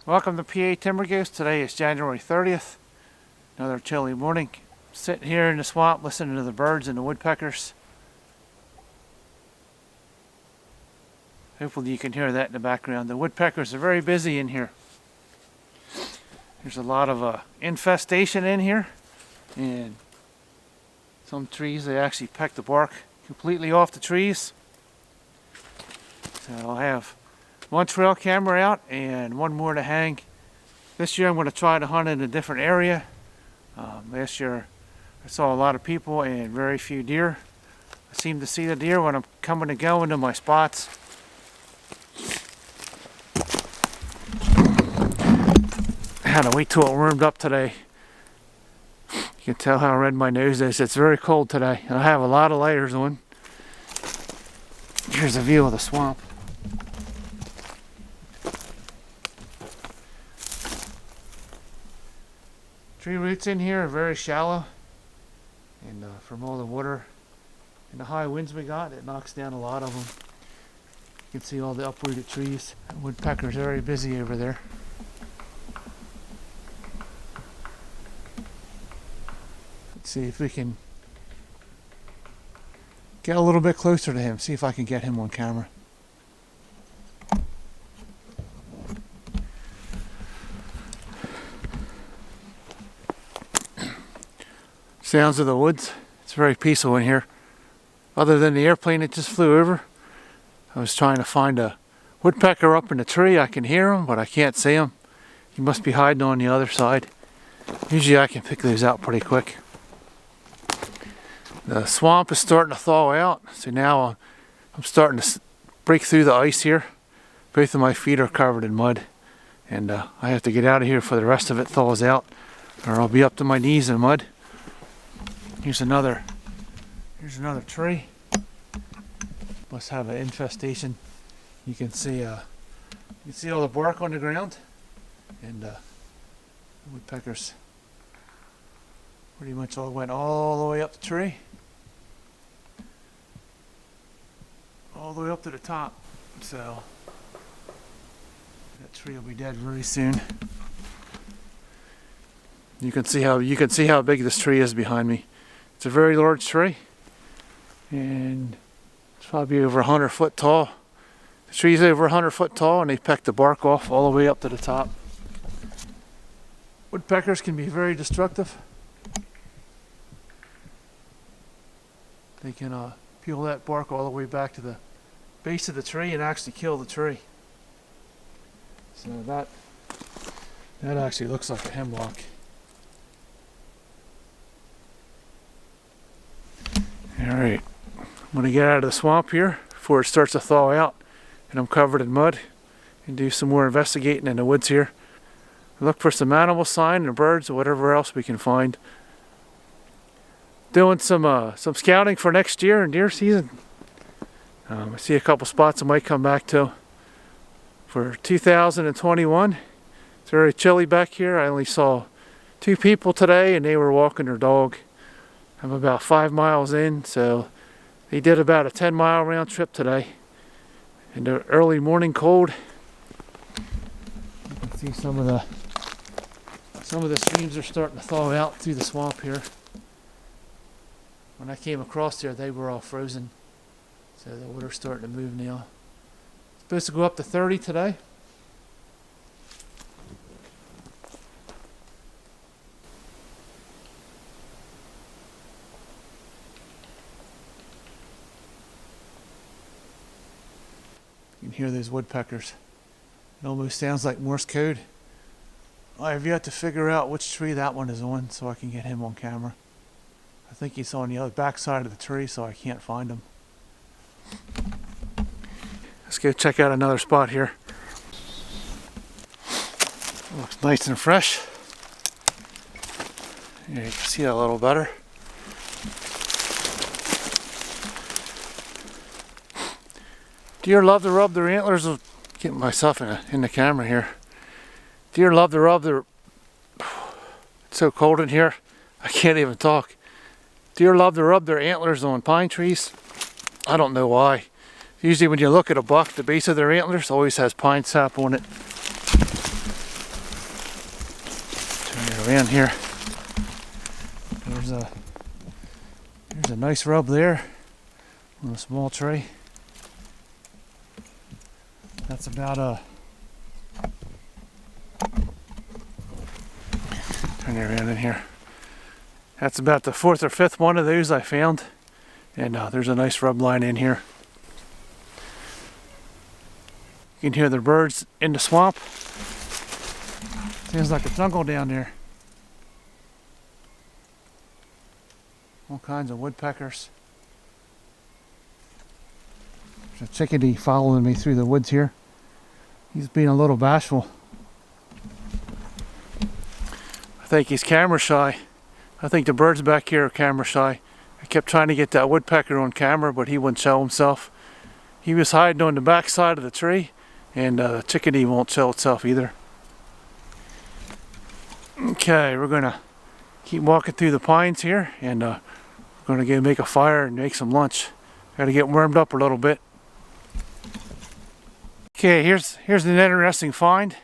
Welcome to PA Timber Goose. Today is January 30th. Another chilly morning. Sitting here in the swamp listening to the birds and the woodpeckers. Hopefully you can hear that in the background. The woodpeckers are very busy in here. There's a lot of infestation in here. And some trees, they actually peck the bark completely off the trees. So I'll have one trail camera out and one more to hang. This year I'm going to try to hunt in a different area. Last year I saw a lot of people and very few deer. I seem to see the deer when I'm coming and going to my spots. I had to wait till it warmed up today. You can tell how red my nose is. It's very cold today. I have a lot of layers on. Here's a view of the swamp. Tree roots in here are very shallow, and from all the water and the high winds we got, it knocks down a lot of them. You can see all the uprooted trees. Woodpeckers are very busy over there. Let's see if we can get a little bit closer to him, see if I can get him on camera. Sounds of the woods. It's very peaceful in here. Other than the airplane that just flew over. I was trying to find a woodpecker up in the tree. I can hear him, but I can't see him. He must be hiding on the other side. Usually I can pick those out pretty quick. The swamp is starting to thaw out. So now I'm starting to break through the ice here. Both of my feet are covered in mud. And I have to get out of here before the rest of it thaws out, or I'll be up to my knees in mud. Here's another tree. Must have an infestation. You can see all the bark on the ground, and the woodpeckers pretty much all went all the way up the tree, all the way up to the top. So that tree will be dead very soon. You can see how big this tree is behind me. It's a very large tree, and it's probably over 100 foot tall. The tree's over 100 foot tall, and they peck the bark off all the way up to the top. Woodpeckers can be very destructive. They can peel that bark all the way back to the base of the tree and actually kill the tree. So that actually looks like a hemlock. Alright, I'm going to get out of the swamp here before it starts to thaw out and I'm covered in mud, and do some more investigating in the woods here. Look for some animal sign and birds or whatever else we can find. Doing some scouting for next year and deer season. I see a couple spots I might come back to for 2021. It's very chilly back here. I only saw 2 people today and they were walking their dog. I'm about 5 miles in, so they did about a 10-mile round trip today. In the early morning cold. You can see some of the streams are starting to thaw out through the swamp here. When I came across there, they were all frozen. So the water's starting to move now. It's supposed to go up to 30 today. You can hear those woodpeckers. It almost sounds like Morse code. I have yet to figure out which tree that one is on so I can get him on camera. I think he's on the other back side of the tree, so I can't find him. Let's go check out another spot here. Looks nice and fresh. Here, you can see that a little better. Deer love to rub their antlers. Getting myself in the camera here. Deer love to rub their... It's so cold in here, I can't even talk. Deer love to rub their antlers on pine trees. I don't know why. Usually when you look at a buck, the base of their antlers always has pine sap on it. around here. There's a nice rub there on a small tree. That's about turn it around in here. That's about the 4th or 5th one of those I found, and there's a nice rub line in here. You can hear the birds in the swamp. Seems like a jungle down there. All kinds of woodpeckers. There's a chickadee following me through the woods here. He's being a little bashful. I think he's camera shy. I think the birds back here are camera shy. I kept trying to get that woodpecker on camera, but he wouldn't show himself. He was hiding on the back side of the tree, and the chickadee won't show itself either. Okay, we're gonna keep walking through the pines here, and we're gonna go make a fire and make some lunch. Gotta get warmed up a little bit. Okay, here's an interesting find.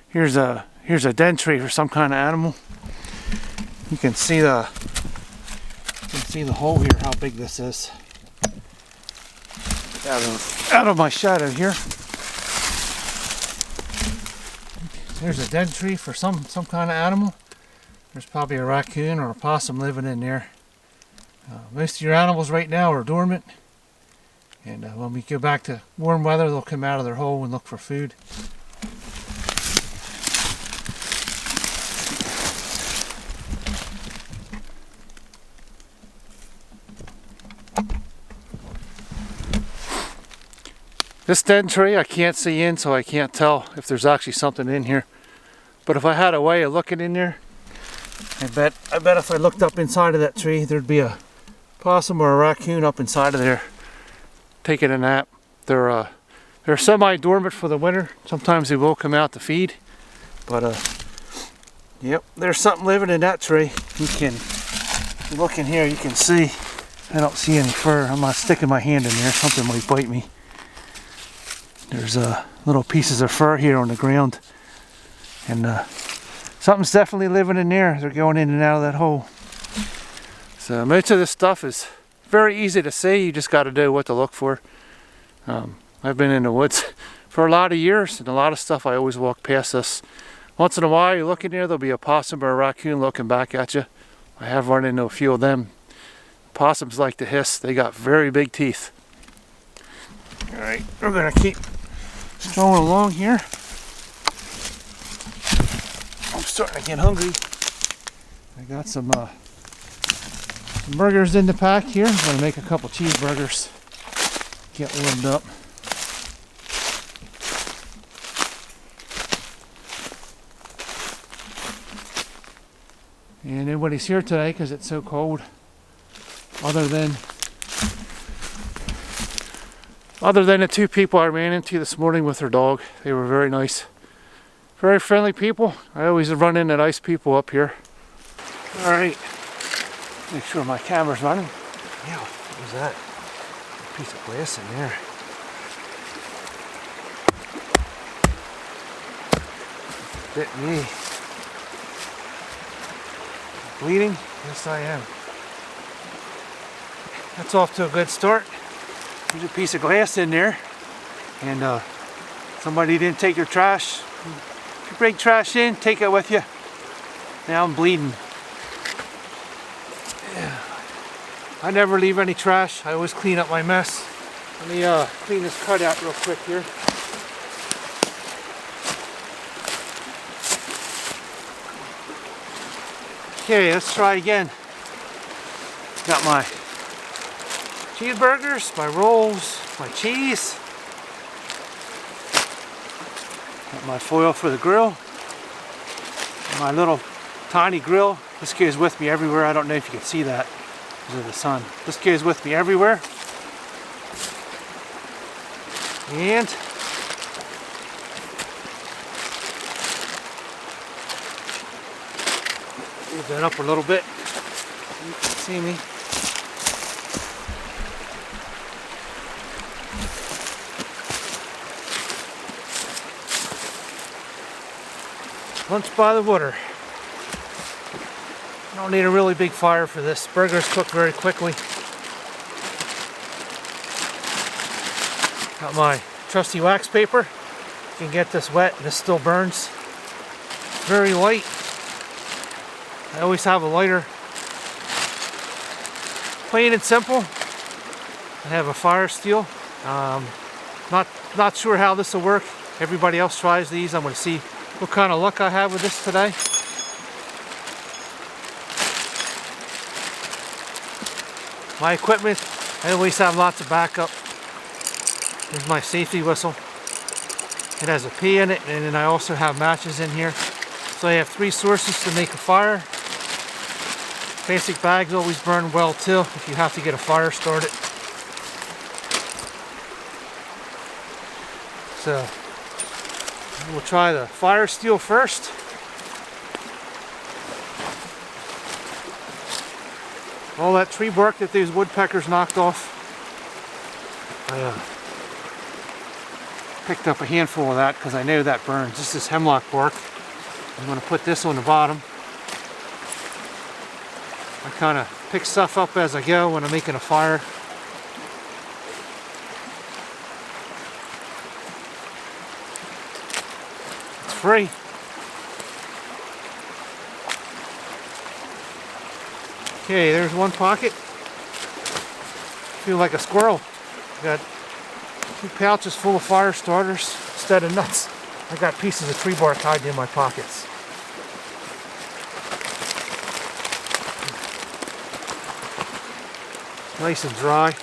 Here's a den tree for some kind of animal. You can see the hole here, how big this is. Out of my shadow here. There's a dead tree for some kind of animal. There's probably a raccoon or a possum living in there. Most of your animals right now are dormant. And when we go back to warm weather, they'll come out of their hole and look for food. This dead tree I can't see in, so I can't tell if there's actually something in here. But if I had a way of looking in there, I bet if I looked up inside of that tree, there'd be a possum or a raccoon up inside of there taking a nap. They're semi-dormant for the winter. Sometimes they will come out to feed. But yep, there's something living in that tree. You can look in here, you can see. I don't see any fur. I'm not sticking my hand in there. Something might bite me. There's little pieces of fur here on the ground, and something's definitely living in there. They're going in and out of that hole. So most of this stuff is very easy to see. You just got to know what to look for. I've been in the woods for a lot of years, and a lot of stuff I always walk past this. Once in a while you look in here, there'll be a possum or a raccoon looking back at you. I have run into a few of them. Possums like to hiss. They got very big teeth. Alright, we're going to keep strolling along here. I'm starting to get hungry. I got some burgers in the pack here. I'm going to make a couple cheeseburgers. Get warmed up. And nobody's here today because it's so cold. Other than the two people I ran into this morning with their dog. They were very nice. Very friendly people. I always run into nice people up here. Alright. Make sure my camera's running. Yeah, what was that? A piece of glass in there. Bit me. Bleeding? Yes, I am. That's off to a good start. There's a piece of glass in there, and somebody didn't take your trash. If you bring trash in, take it with you. Now I'm bleeding. Yeah. I never leave any trash. I always clean up my mess. Let me clean this cut out real quick here. Okay, let's try again. Got my cheeseburgers, my rolls, my cheese. Got my foil for the grill. My little tiny grill. This goes with me everywhere. I don't know if you can see that because of the sun. This goes with me everywhere. And move that up a little bit. You can see me. Lunch by the water. You don't need a really big fire for this. Burgers cook very quickly. Got my trusty wax paper. You can get this wet and this still burns. Very light. I always have a lighter. Plain and simple. I have a fire steel. Not sure how this will work. Everybody else tries these. I'm going to see what kind of luck I have with this today. My equipment, I always have lots of backup. Here's my safety whistle. It has a pea in it, and then I also have matches in here. So I have 3 sources to make a fire. Basic bags always burn well too if you have to get a fire started. So we'll try the fire steel first. All that tree bark that these woodpeckers knocked off, I picked up a handful of that because I know that burns. This is hemlock bark. I'm going to put this on the bottom. I kind of pick stuff up as I go when I'm making a fire. It's free. Okay, there's one pocket. Feel like a squirrel. Got 2 pouches full of fire starters instead of nuts. I got pieces of tree bark hiding in my pockets. Nice and dry.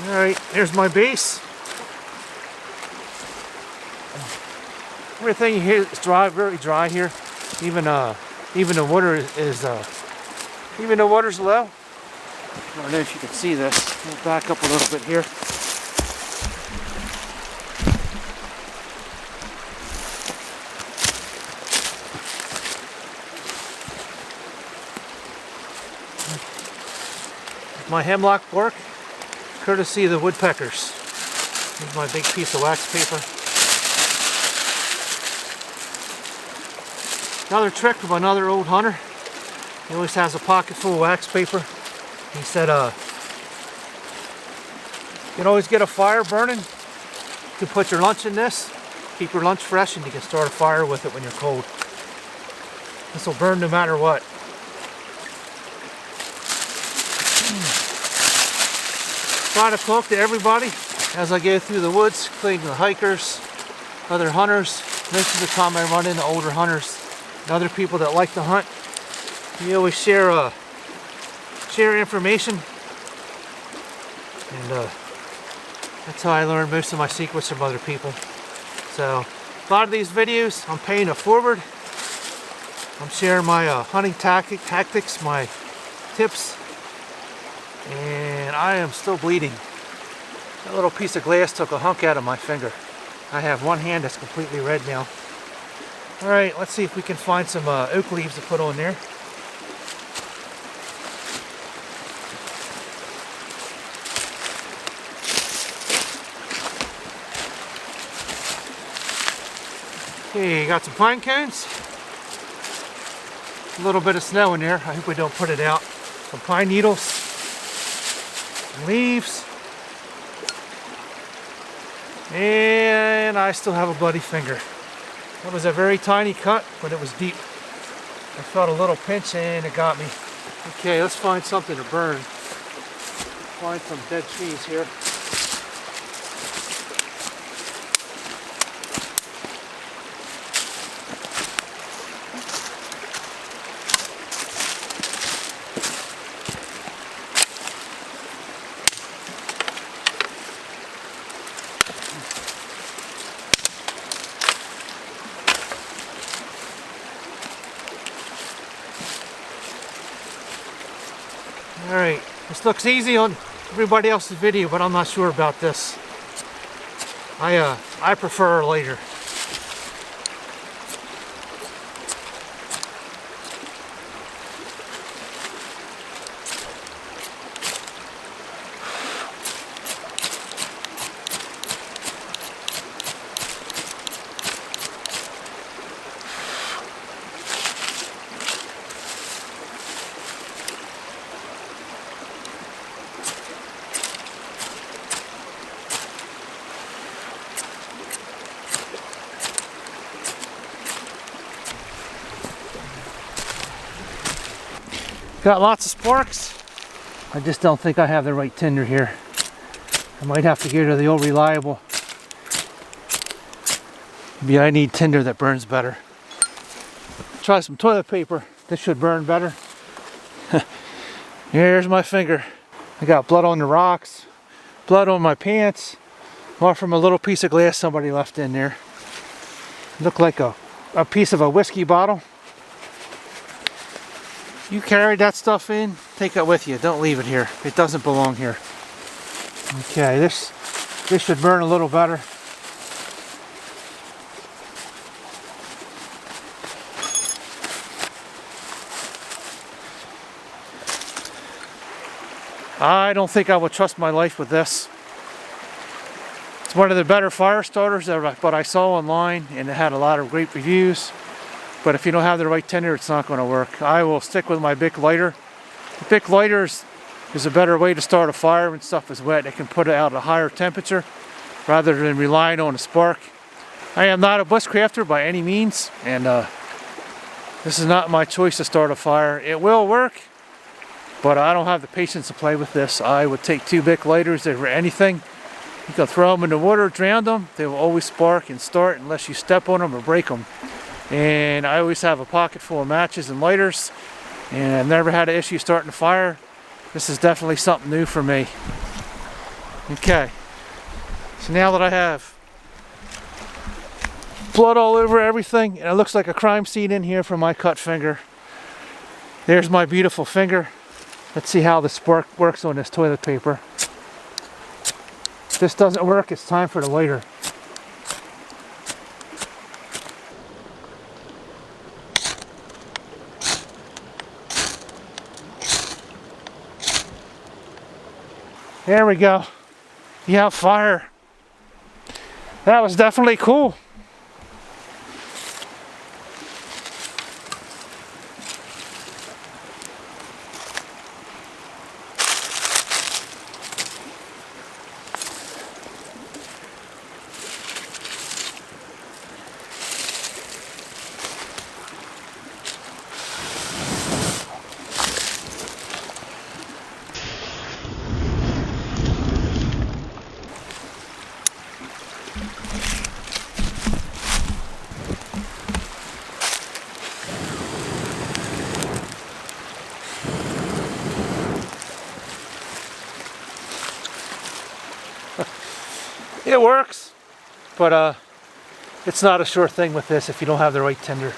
Alright, there's my base. Everything here is dry, very dry here. Even the water even the water's low. I don't know if you can see this. I'll back up a little bit here. My hemlock bark, courtesy of the woodpeckers. Here's my big piece of wax paper. Another trick from another old hunter. He always has a pocket full of wax paper. He said, you can always get a fire burning. You can put your lunch in this, keep your lunch fresh, and you can start a fire with it when you're cold. This will burn no matter what. Try to talk to everybody as I go through the woods, including the hikers, other hunters. Most of the time I run into older hunters and other people that like to hunt. We always share information, and that's how I learn most of my secrets from other people. So a lot of these videos I'm paying it forward. I'm sharing my hunting tactics, my tips, and I am still bleeding. That little piece of glass took a hunk out of my finger. I have one hand that's completely red now. Alright, let's see if we can find some oak leaves to put on there. Okay, got some pine cones. A little bit of snow in there. I hope we don't put it out. Some pine needles. Some leaves. And I still have a bloody finger. That was a very tiny cut, but it was deep. I felt a little pinch and it got me. Okay, let's find something to burn. Find some dead trees here. Alright, this looks easy on everybody else's video, but I'm not sure about this. I prefer later. Got lots of sparks. I just don't think I have the right tinder here. I might have to get rid of the old reliable. Maybe I need tinder that burns better. Try some toilet paper. This should burn better. Here's my finger. I got blood on the rocks, blood on my pants, or from a little piece of glass somebody left in there. Looked like a piece of a whiskey bottle. You carry that stuff in, take it with you. Don't leave it here. It doesn't belong here. Okay, this should burn a little better. I don't think I would trust my life with this. It's one of the better fire starters that I saw online, and it had a lot of great reviews. But if you don't have the right tinder, it's not going to work. I will stick with my Bic lighter. The Bic lighter is a better way to start a fire when stuff is wet. It can put it out at a higher temperature rather than relying on a spark. I am not a bushcrafter by any means, and this is not my choice to start a fire. It will work, but I don't have the patience to play with this. I would take 2 Bic lighters over anything. You can throw them in the water, drown them. They will always spark and start unless you step on them or break them. And I always have a pocket full of matches and lighters, and I've never had an issue starting a fire. This is definitely something new for me. Okay, so now that I have blood all over everything, and it looks like a crime scene in here from my cut finger. There's my beautiful finger. Let's see how the spark works on this toilet paper. If this doesn't work, it's time for the lighter. There we go. You have fire. That was definitely cool. It works, but it's not a sure thing with this if you don't have the right tinder.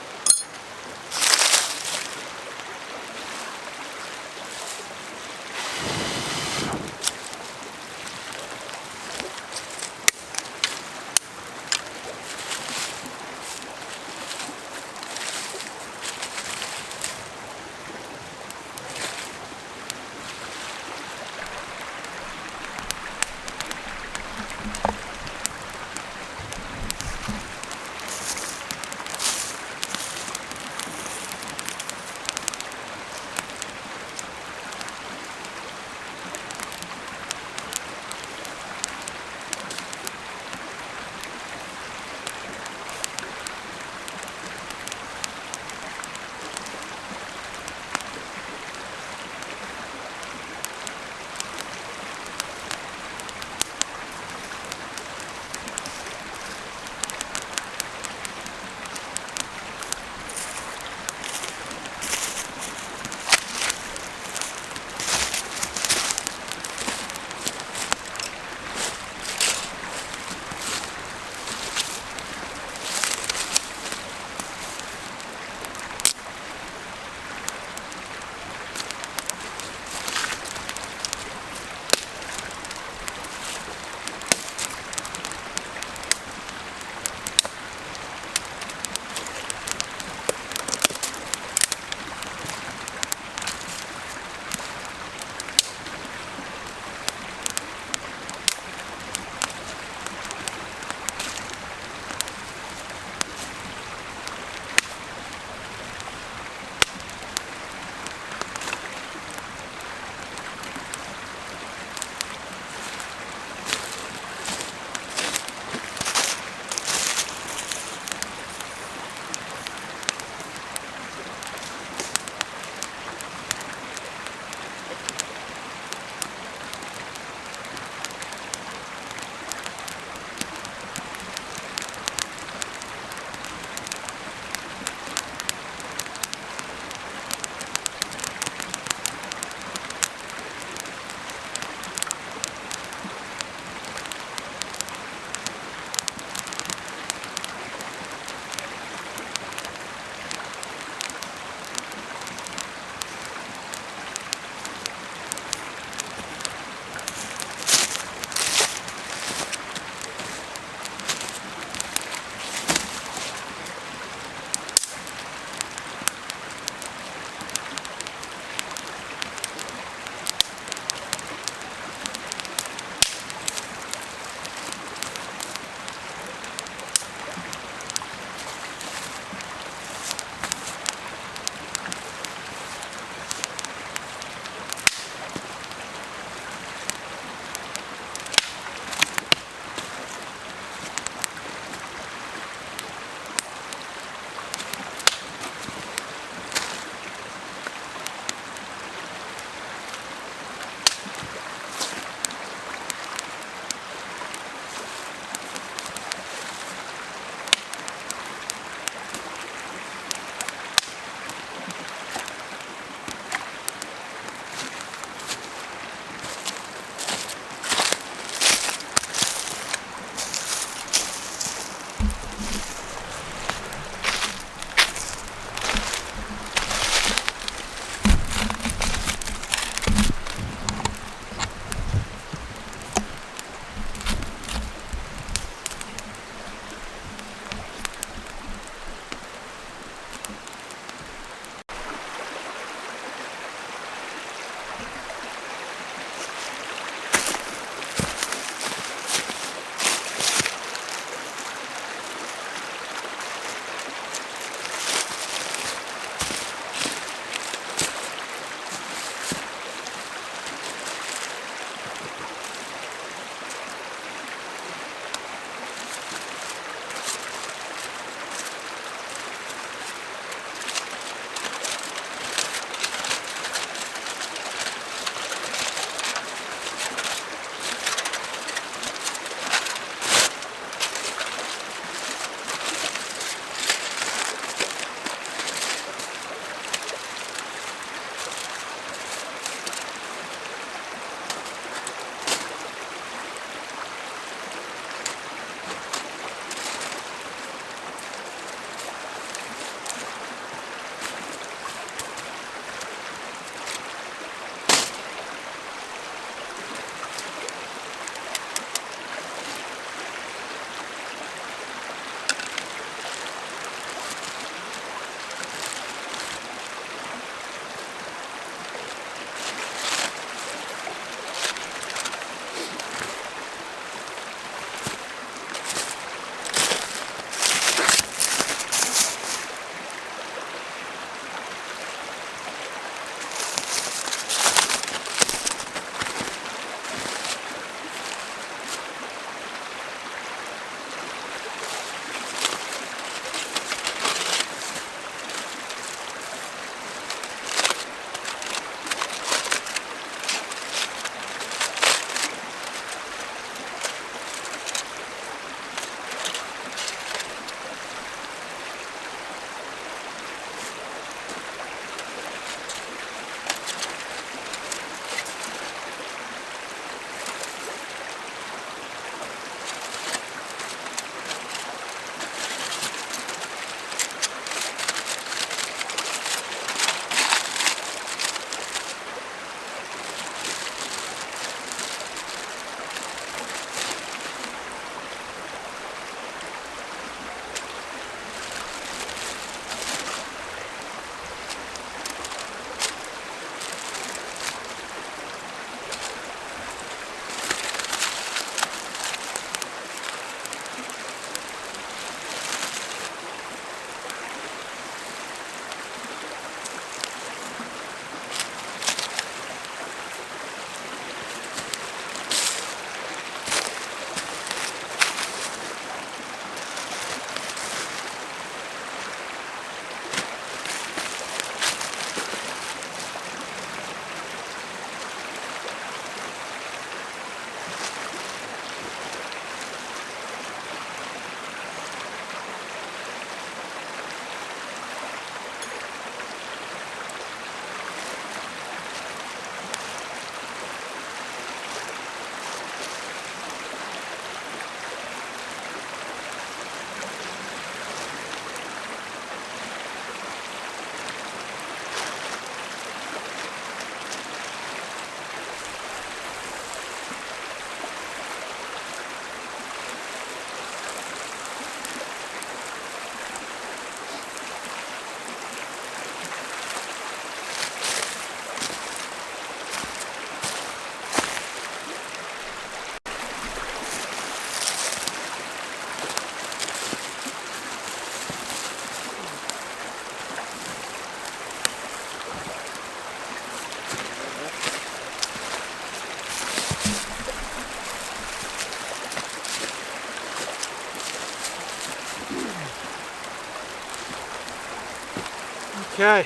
Okay,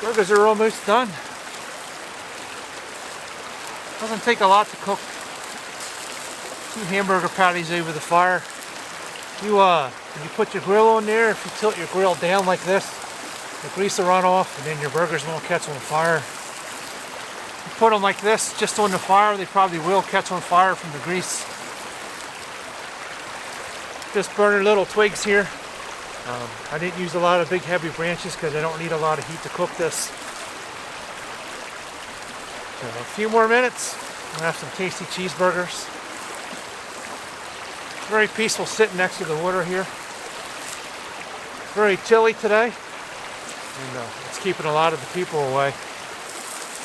burgers are almost done. Doesn't take a lot to cook 2 hamburger patties over the fire. When you put your grill on there, if you tilt your grill down like this, the grease will run off and then your burgers won't catch on fire. If you put them like this, just on the fire, they probably will catch on fire from the grease. Just burning little twigs here. I didn't use a lot of big heavy branches because I don't need a lot of heat to cook this. So a few more minutes, we'll have some tasty cheeseburgers. Very peaceful sitting next to the water here. Very chilly today, and it's keeping a lot of the people away.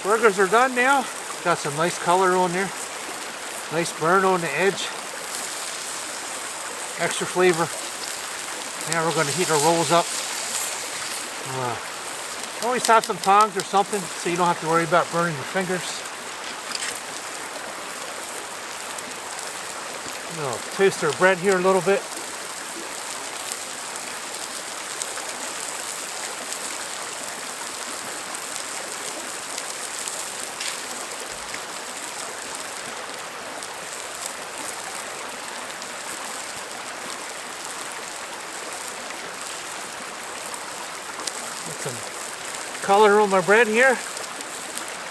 Burgers are done now. Got some nice color on there. Nice burn on the edge. Extra flavor. Now we're going to heat our rolls up. Always have some tongs or something so you don't have to worry about burning your fingers. Toast our bread here a little bit. Get some color on my bread here.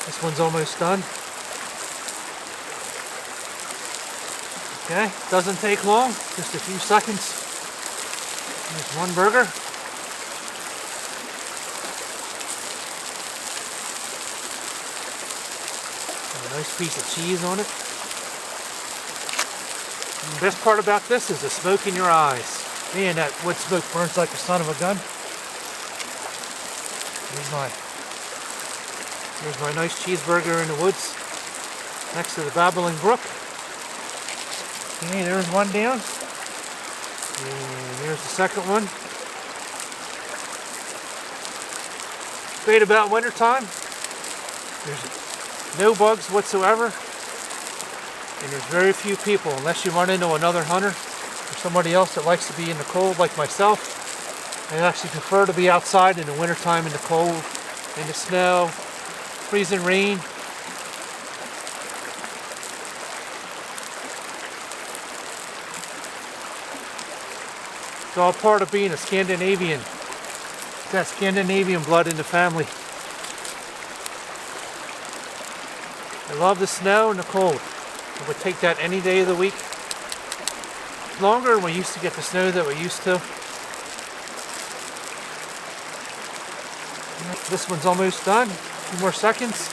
This one's almost done. Okay, doesn't take long, just a few seconds. There's one burger. And a nice piece of cheese on it. And the best part about this is the smoke in your eyes. Man, that wood smoke burns like the son of a gun. Here's my nice cheeseburger in the woods next to the babbling brook. Okay, there's one down. And there's the second one. Great about winter time. There's no bugs whatsoever. And there's very few people, unless you run into another hunter or somebody else that likes to be in the cold like myself. I actually prefer to be outside in the wintertime in the cold, in the snow, freezing rain. It's all part of being a Scandinavian. Got Scandinavian blood in the family. I love the snow and the cold. I would take that any day of the week. Longer than we used to get the snow that we used to. This one's almost done. A few more seconds.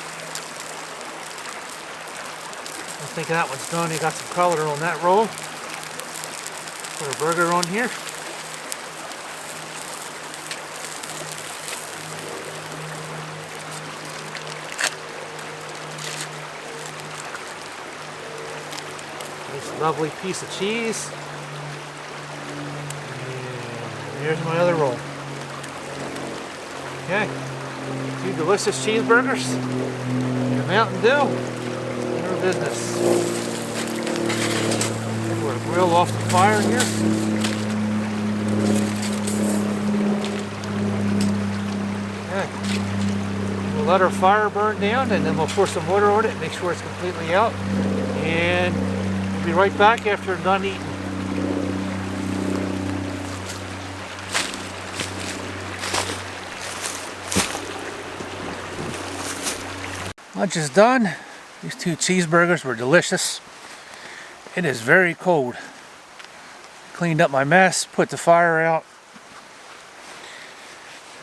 I think that one's done. You got some color on that roll. Put a burger on here. Nice lovely piece of cheese. And here's my other roll. Okay, 2 delicious cheeseburgers and a Mountain Dew. Your business. We're gonna grill off the fire here. Okay. We'll let our fire burn down and then we'll pour some water on it, make sure it's completely out. And we'll be right back after we're done eating. Lunch is done. These 2 cheeseburgers were delicious. It is very cold. Cleaned up my mess, put the fire out.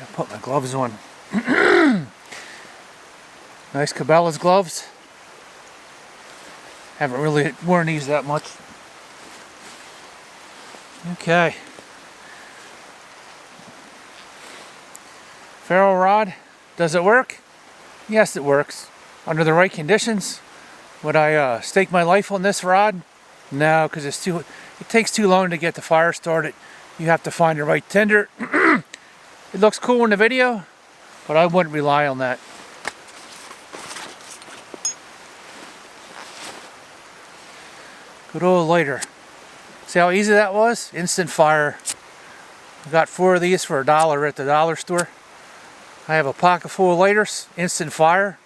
I put my gloves on. Nice Cabela's gloves. Haven't really worn these that much. Okay. Ferro rod, does it work? Yes, it works. Under the right conditions. Would I stake my life on this rod? No, because it takes too long to get the fire started. You have to find the right tinder. It looks cool in the video, but I wouldn't rely on that. Good old lighter. See how easy that was? Instant fire. I got 4 of these for $1 at the dollar store. I have a pocket full of lighters, instant fire.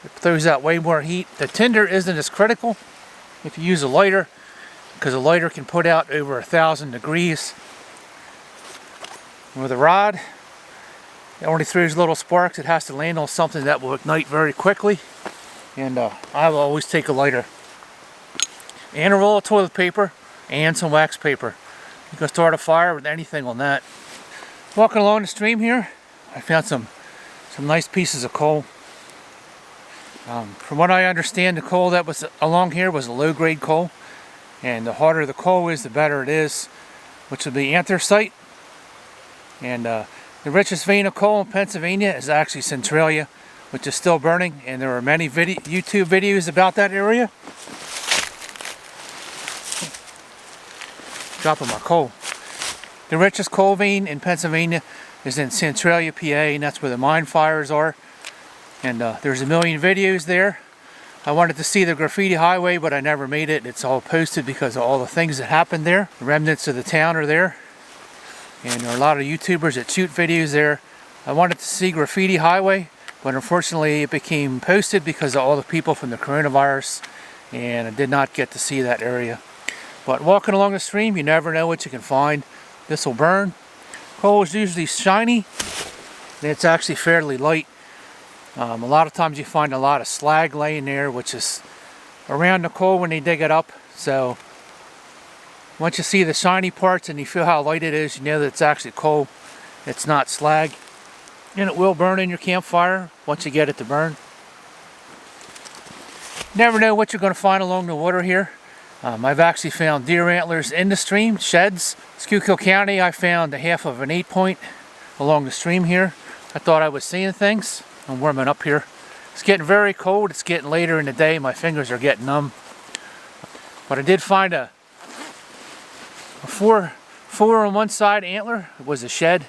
It throws out way more heat. The tinder isn't as critical if you use a lighter, because a lighter can put out over 1,000 degrees. With a rod, it only throws little sparks. It has to land on something that will ignite very quickly. And I will always take a lighter. And a roll of toilet paper and some wax paper. You can start a fire with anything on that. Walking along the stream here, I found some nice pieces of coal. From what I understand, the coal that was along here was a low-grade coal. And the harder the coal is, the better it is, which would be anthracite. And the richest vein of coal in Pennsylvania is actually Centralia, which is still burning. And there are many YouTube videos about that area. Dropping my coal. The richest coal vein in Pennsylvania is in Centralia, PA, and that's where the mine fires are. And there's a million videos there. I wanted to see the graffiti highway, but I never made it. It's all posted because of all the things that happened there. The remnants of the town are there. And there are a lot of YouTubers that shoot videos there. I wanted to see graffiti highway, but unfortunately it became posted because of all the people from the coronavirus, and I did not get to see that area. But walking along the stream, you never know what you can find. This will burn. Coal is usually shiny, and it's actually fairly light. A lot of times you find a lot of slag laying there, which is around the coal when they dig it up. So once you see the shiny parts and you feel how light it is, you know that it's actually coal. It's not slag. And it will burn in your campfire once you get it to burn. Never know what you're going to find along the water here. I've actually found deer antlers in the stream, sheds. Schuylkill County, I found a half of an 8-point along the stream here. I thought I was seeing things. I'm warming up here. It's getting very cold. It's getting later in the day. My fingers are getting numb. But I did find a four on one side antler. It was a shed,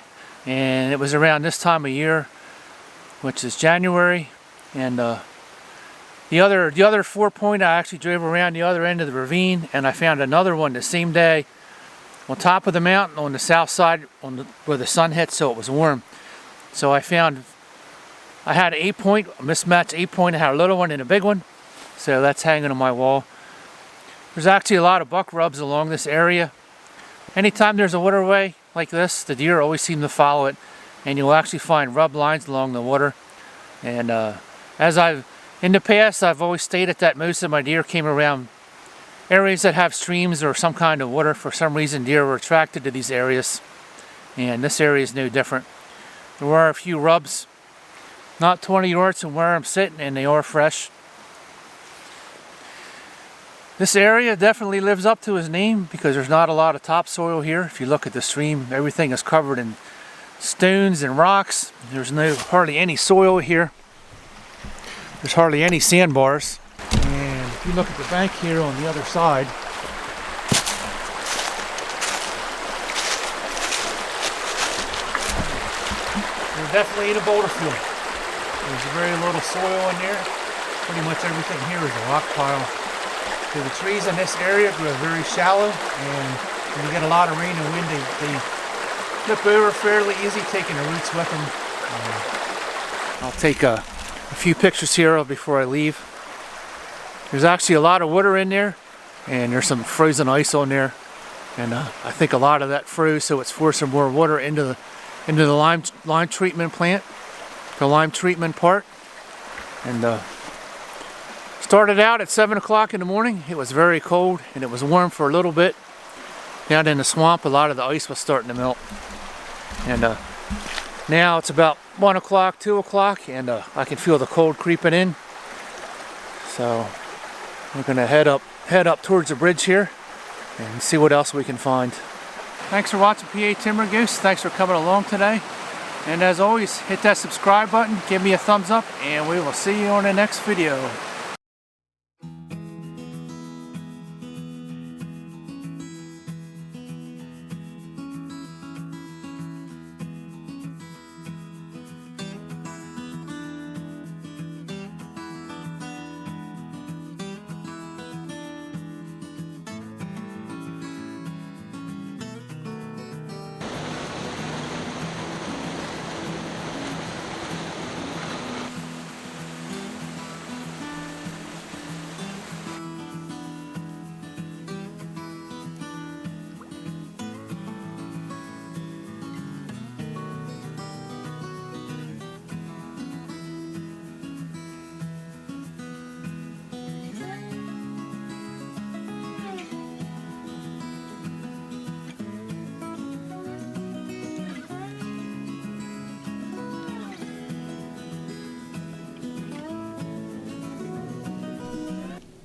and it was around this time of year, which is January. And the other 4-point, I actually drove around the other end of the ravine, and I found another one the same day on top of the mountain on the south side where the sun hit, so it was warm. So I had an 8-point, a mismatched 8-point. I had a little one and a big one, so that's hanging on my wall. There's actually a lot of buck rubs along this area. Anytime there's a waterway like this, the deer always seem to follow it, and you'll actually find rub lines along the water. And in the past, I've always stated that most of my deer came around areas that have streams or some kind of water. For some reason, deer were attracted to these areas, and this area is no different. There were a few rubs, not 20 yards from where I'm sitting, and they are fresh. This area definitely lives up to its name because there's not a lot of topsoil here. If you look at the stream, everything is covered in stones and rocks. There's hardly any soil here. There's hardly any sandbars. And if you look at the bank here on the other side, there definitely ain't a boulder field. There's very little soil in there. Pretty much everything here is a rock pile. So the trees in this area grow very shallow, and when you get a lot of rain and wind, they flip over fairly easy, taking the roots with them. I'll take a few pictures here before I leave. There's actually a lot of water in there, and there's some frozen ice on there, and I think a lot of that froze, so it's forcing more water into the lime treatment plant, the lime treatment part. And started out at 7 o'clock in the morning. It was very cold, and it was warm for a little bit. Down in the swamp, a lot of the ice was starting to melt, and now it's about 1 o'clock, 2 o'clock, and I can feel the cold creeping in. So we're gonna head up towards the bridge here and see what else we can find. Thanks for watching PA Timber Goose. Thanks for coming along today. And as always, hit that subscribe button, give me a thumbs up, and we will see you on the next video.